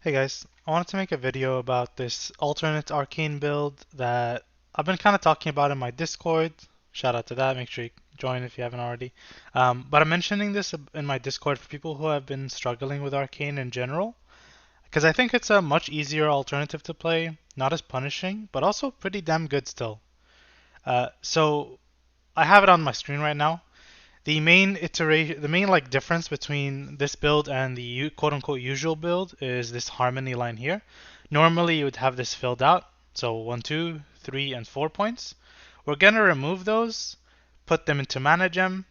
Hey guys, I wanted to make a video about this alternate arcane build that I've been kind of talking about in my Discord. Shout out to that, make sure you join if you haven't already. But I'm mentioning this in my Discord for people who have been struggling with arcane in general, because I think it's a much easier alternative to play, not as punishing, but also pretty damn good still. So I have it on my screen right now. The main like difference between this build and the quote unquote usual build is this harmony line here. Normally you would have this filled out, so 1, 2, 3, and 4 points. We're gonna remove those, put them into Mana Gem,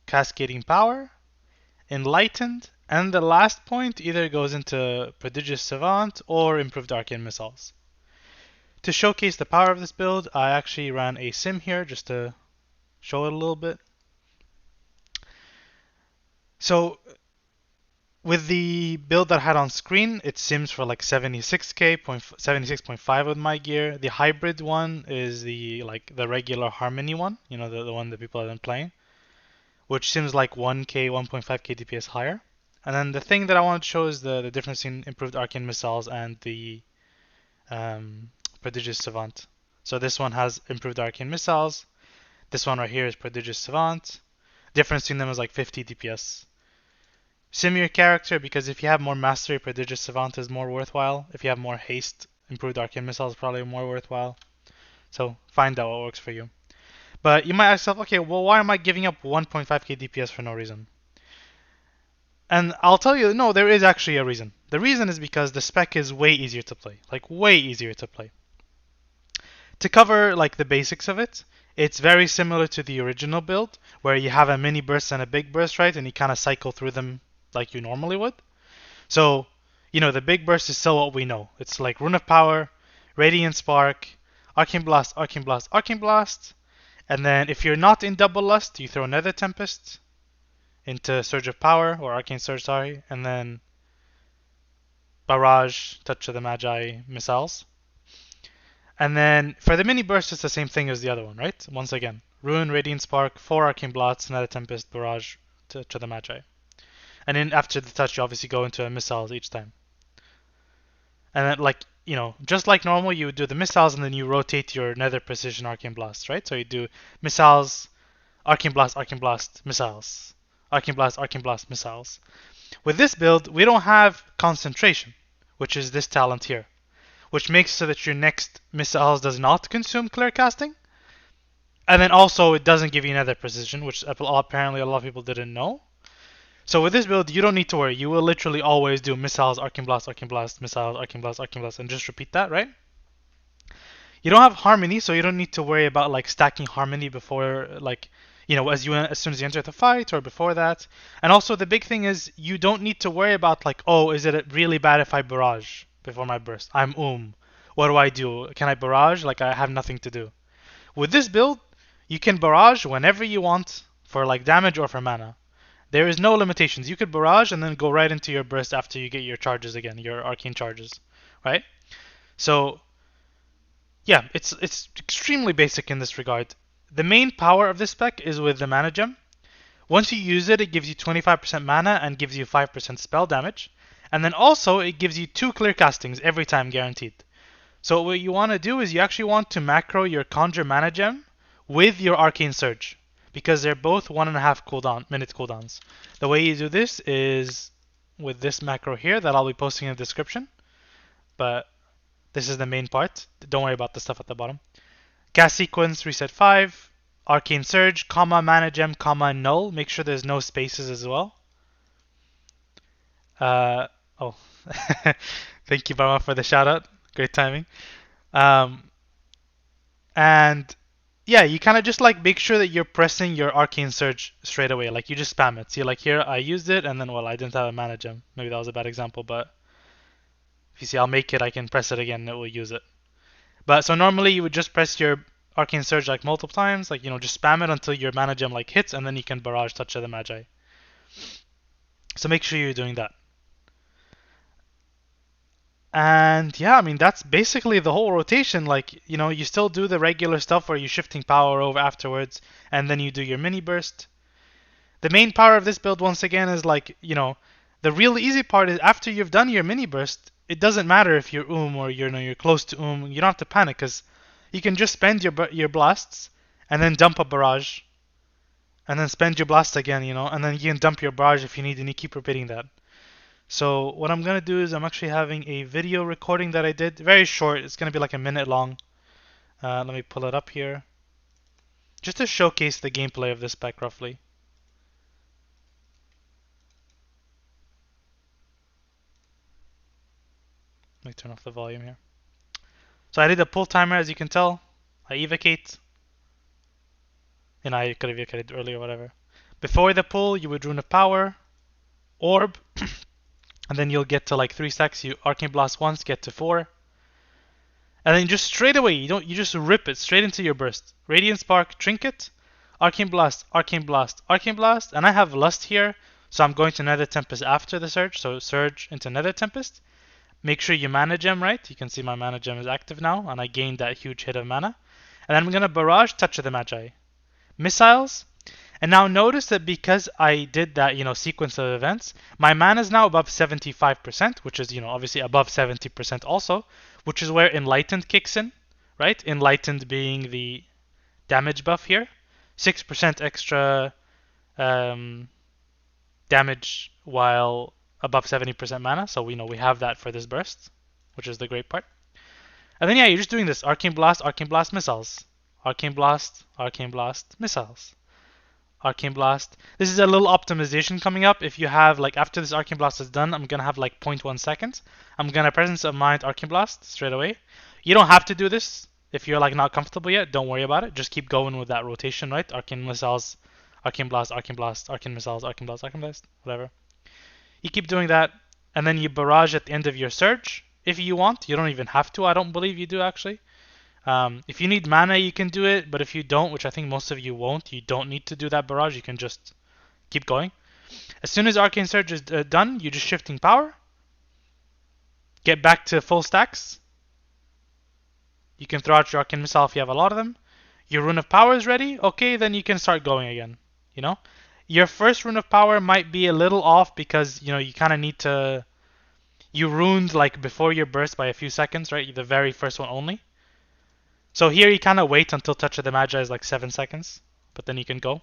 Cascading Power, Enlightened, and the last point either goes into Prodigious Savant or Improved Arcane Missiles. To showcase the power of this build, I actually ran a sim here just to show it a little bit. So with the build that I had on screen, it sims for like 76k, 76.5 with my gear. The hybrid one is the regular Harmony one, you know, the one that people have been playing, which sims like 1k, 1.5k DPS higher. And then the thing that I want to show is the difference in improved arcane missiles and the prodigious savant. So this one has improved arcane missiles. This one right here is prodigious savant. Difference between them is like 50 DPS. Sim your character, because if you have more mastery, prodigious savant is more worthwhile. If you have more haste, improved arcane missile is probably more worthwhile. So find out what works for you. But you might ask yourself, okay, well, why am I giving up 1.5k DPS for no reason? And I'll tell you, no, there is actually a reason. The reason is because the spec is way easier to play, like way easier to play. To cover like the basics of it, it's very similar to the original build, where you have a mini burst and a big burst, right? And you kind of cycle through them like you normally would. So, you know, the big burst is still what we know. It's like Rune of Power, Radiant Spark, Arcane Blast, Arcane Blast, Arcane Blast. And then if you're not in Double Lust, you throw Nether Tempest into Surge of Power, or Arcane Surge, sorry. And then Barrage, Touch of the Magi, Missiles. And then for the mini burst, it's the same thing as the other one, right? Once again, Ruin, Radiant Spark, 4 Arcane Blasts, Nether Tempest, Barrage, Touch of the Magi. And then after the touch, you obviously go into a missiles each time. And then, like, you know, just like normal, you would do the missiles and then you rotate your Nether Precision Arcane Blast, right? So you do missiles, Arcane Blast, missiles. Arcane Blast, missiles. With this build, we don't have concentration, which is this talent here, which makes so that your next missiles does not consume clear casting. And then also it doesn't give you Nether Precision, which apparently a lot of people didn't know. So with this build, you don't need to worry. You will literally always do missiles, Arcane Blast, missiles, Arcane Blast, and just repeat that, right? You don't have Harmony, so you don't need to worry about like stacking Harmony before, like, you know, as soon as you enter the fight or before that. And also the big thing is you don't need to worry about like, oh, is it really bad if I barrage before my burst? I'm What do I do? Can I barrage? Like I have nothing to do. With this build, you can barrage whenever you want for like damage or for mana. There is no limitations. You could barrage and then go right into your burst after you get your charges again, your arcane charges, right? So yeah, it's extremely basic in this regard. The main power of this spec is with the Mana Gem. Once you use it, it gives you 25% mana and gives you 5% spell damage. And then also it gives you 2 clear castings every time guaranteed. So what you want to do is you actually want to macro your Conjure Mana Gem with your Arcane Surge, because they're both 1.5 minute cooldowns. The way you do this is with this macro here that I'll be posting in the description, but this is the main part. Don't worry about the stuff at the bottom. Cast sequence, reset 5, Arcane Surge, comma, Mana Gem, comma, null. Make sure there's no spaces as well. Oh, thank you, Bama, for the shout out. Great timing. And yeah, you kind of just like make sure that you're pressing your Arcane Surge straight away. Like you just spam it. See, like here I used it and then, well, I didn't have a Mana Gem. Maybe that was a bad example, but if you see I'll make it, I can press it again and it will use it. But so normally you would just press your Arcane Surge like multiple times, like, you know, just spam it until your Mana Gem like hits and then you can barrage Touch of the Magi. So make sure you're doing that. And yeah, I mean, that's basically the whole rotation. Like, you know, you still do the regular stuff where you're shifting power over afterwards, and then you do your mini burst. The main power of this build, once again, is like, you know, the real easy part is after you've done your mini burst, it doesn't matter if you're or you're close to You don't have to panic because you can just spend your blasts and then dump a barrage, and then spend your blast again, and then you can dump your barrage if you need, and you keep repeating that. So what I'm gonna do is I'm actually having a video recording that I did, very short. It's gonna be like a minute long. Let me pull it up here, just to showcase the gameplay of this spec roughly. Let me turn off the volume here. So I did a pull timer, as you can tell. I evocate, and I could have evocated earlier, whatever. Before the pull, you would Rune of Power, Orb, and then you'll get to like 3 stacks. You Arcane Blast once, get to 4, and then just straight away, you just rip it straight into your burst. Radiant Spark, Trinket, Arcane Blast, Arcane Blast, Arcane Blast, and I have Lust here, so I'm going to Nether Tempest after the Surge, so Surge into Nether Tempest. Make sure you Mana Gem right. You can see my Mana Gem is active now, and I gained that huge hit of mana. And then I'm gonna Barrage Touch of the Magi. Missiles. And now notice that because I did that, sequence of events, my mana is now above 75%, which is, obviously above 70% also, which is where Enlightened kicks in, right? Enlightened being the damage buff here. 6% extra damage while above 70% mana, so we know we have that for this burst, which is the great part. And then you're just doing this Arcane Blast, Missiles. Arcane Blast, Missiles. Arcane Blast. This is a little optimization coming up. If you have, after this Arcane Blast is done, I'm going to have 0.1 seconds. I'm going to Presence of Mind Arcane Blast straight away. You don't have to do this if you're not comfortable yet. Don't worry about it. Just keep going with that rotation, right? Arcane Missiles, Arcane Blast, Arcane Missiles, Arcane Blast, whatever. You keep doing that, and then you Barrage at the end of your Surge. If you want, you don't even have to. I don't believe you do, actually. If you need mana, you can do it, but if you don't, which I think most of you won't, you don't need to do that barrage. You can just keep going. As soon as Arcane Surge is done, you're just shifting power. Get back to full stacks. You can throw out your Arcane Missile if you have a lot of them. Your Rune of Power is ready. Okay, then you can start going again. Your first Rune of Power might be a little off because, you kind of need to... You runed before your burst by a few seconds, right? The very first one only. So here you kind of wait until Touch of the Magi is 7 seconds, but then you can go.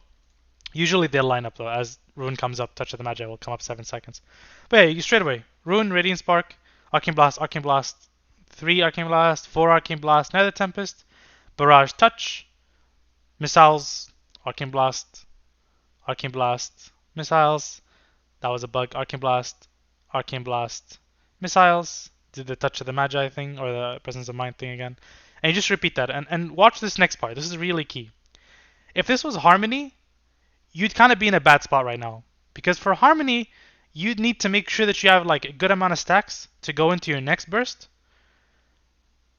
Usually they'll line up though. As Rune comes up, Touch of the Magi will come up 7 seconds. But yeah, you straight away. Rune, Radiant Spark, Arcane Blast, 3 Arcane Blast, 4 Arcane Blast, Nether Tempest, Barrage Touch, Missiles, Arcane Blast, Missiles. That was a bug. Arcane Blast, Missiles. Did the Touch of the Magi thing or the Presence of Mind thing again. And you just repeat that. And watch this next part. This is really key. If this was Harmony, you'd kind of be in a bad spot right now. Because for Harmony, you'd need to make sure that you have a good amount of stacks to go into your next burst.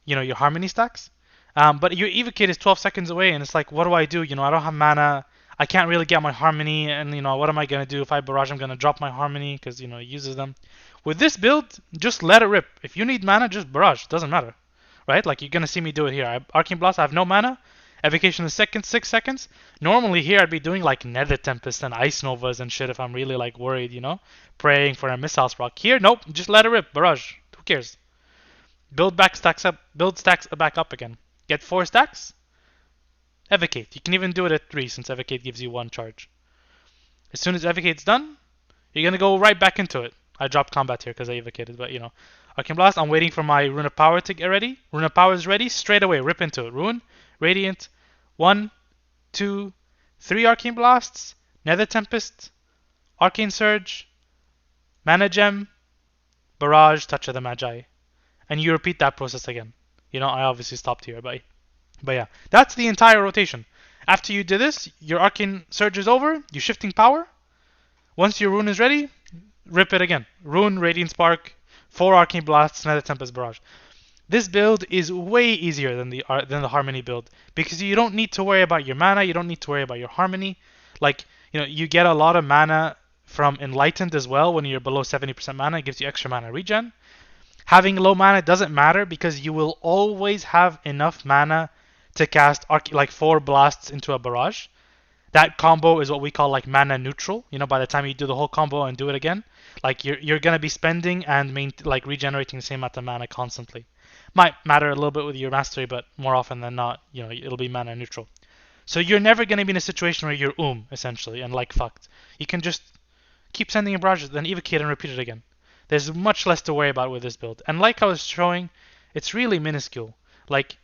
Your Harmony stacks. But your Evocate is 12 seconds away, and it's what do I do? I don't have mana. I can't really get my Harmony, and what am I going to do? If I Barrage, I'm going to drop my Harmony because, it uses them. With this build, just let it rip. If you need mana, just Barrage. It doesn't matter. Right? You're going to see me do it here. Arcane Blast, I have no mana. Evocation is 6 seconds. Normally here I'd be doing Nether Tempest and Ice Novas and shit if I'm really worried, praying for a Missile Sprock. Here, nope, just let it rip. Barrage. Who cares? Build stacks back up again. Get 4 stacks. Evocate. You can even do it at 3 since Evocate gives you 1 charge. As soon as Evocate's done, you're going to go right back into it. I dropped combat here because I evocated, but Arcane Blast, I'm waiting for my Rune of Power to get ready. Rune of Power is ready, straight away, rip into it. Rune, Radiant, 1, 2, 3 Arcane Blasts, Nether Tempest, Arcane Surge, Mana Gem, Barrage, Touch of the Magi. And you repeat that process again. I obviously stopped here, but yeah, that's the entire rotation. After you do this, your Arcane Surge is over, you're shifting power. Once your Rune is ready, rip it again. Rune, Radiant Spark, 4 Arcane Blasts, Nether Tempest, Barrage. This build is way easier than the Harmony build because you don't need to worry about your mana, you don't need to worry about your Harmony. You get a lot of mana from Enlightened as well when you're below 70% mana. It gives you extra mana regen. Having low mana doesn't matter because you will always have enough mana to cast 4 blasts into a barrage. that combo is what we call like mana neutral. You know, by the time you do the whole combo and do it again, like you're gonna be spending and like regenerating the same amount of mana constantly. Might matter a little bit with your mastery, but more often than not, you know, it'll be mana neutral. So you're never gonna be in a situation where you're essentially and like fucked. You can just keep sending in barrages, then evocate and repeat it again. There's much less to worry about with this build. And like I was showing, it's really minuscule. Like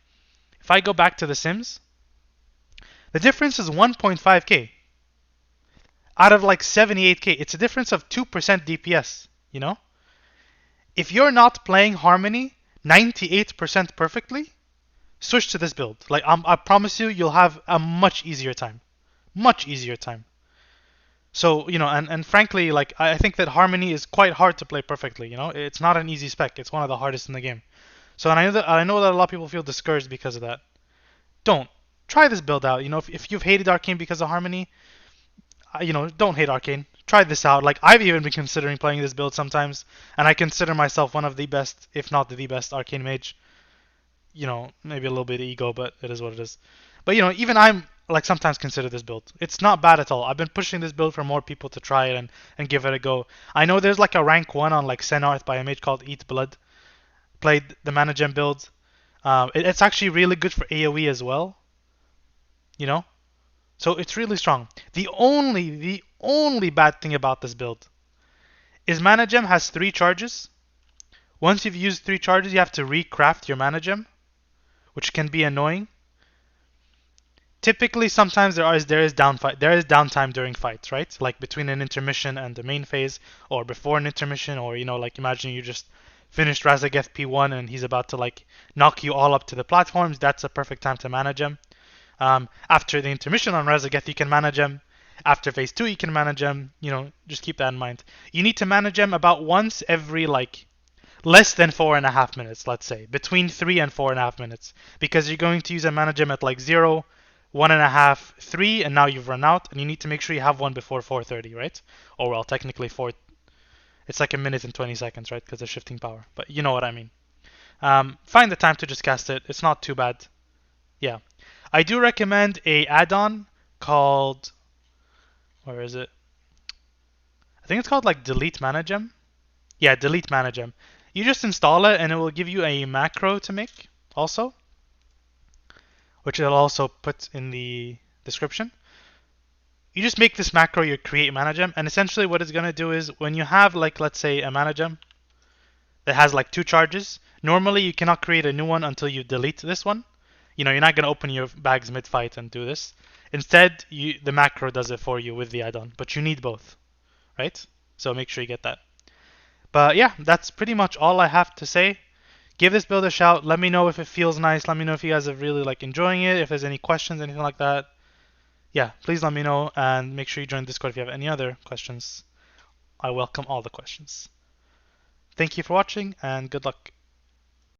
if I go back to The Sims, the difference is 1.5k out of like 78k. It's a difference of 2% DPS, you know? If you're not playing Harmony 98% perfectly, switch to this build. Like I promise you, you'll have a much easier time. Much easier time. So, you know, and frankly, like I think that Harmony is quite hard to play perfectly, you know? It's not an easy spec. It's one of the hardest in the game. So, and I know that a lot of people feel discouraged because of that. Don't. Try this build out. You know, if you've hated Arcane because of Harmony, you know, don't hate Arcane. Try this out. Like I've even been considering playing this build sometimes, and I consider myself one of the best, if not the best, Arcane Mage. You know, maybe a little bit of ego, but it is what it is. But you know, even I'm like sometimes consider this build. It's not bad at all. I've been pushing this build for more people to try it and give it a go. I know there's like a rank 1 on like Senarth by a mage called Eat Blood. Played the Mana Gem build. It's actually really good for AoE as well. You know? So it's really strong. The only bad thing about this build is Mana Gem has 3 charges. Once you've used 3 charges, you have to recraft your Mana Gem, which can be annoying. Typically, sometimes there is downtime during fights, right? Like between an intermission and the main phase, or before an intermission, or you know, like imagine you just finished Razageth P1 and he's about to like knock you all up to the platforms. That's a perfect time to Mana Gem. After the intermission on Razageth, you can Mana Gem. After phase 2, you can Mana Gem. You know, just keep that in mind. You need to Mana Gem about once every like less than 4.5 minutes, let's say, between 3 and 4.5 minutes, because you're going to use a Mana Gem at like 0, 1.5, 3, and now you've run out, and you need to make sure you have one before 4:30, right? Or well, technically 4. It's like a minute and 20 seconds, right? Because of shifting power, but you know what I mean. Find the time to just cast it. It's not too bad. Yeah, I do recommend a add-on called, where is it? I think it's called like DeleteManaGem. Yeah, DeleteManaGem. You just install it, and it will give you a macro to make also, which I'll also put in the description. You just make this macro your create mana gem, and essentially what it's going to do is when you have like, let's say, a mana gem that has like 2 charges, normally you cannot create a new one until you delete this one. You know, you're not going to open your bags mid-fight and do this. Instead, the macro does it for you with the add-on, but you need both, right? So make sure you get that. But yeah, that's pretty much all I have to say. Give this build a shout. Let me know if it feels nice. Let me know if you guys are really like enjoying it. If there's any questions, anything like that. Yeah, please let me know, and make sure you join Discord if you have any other questions. I welcome all the questions. Thank you for watching, and good luck.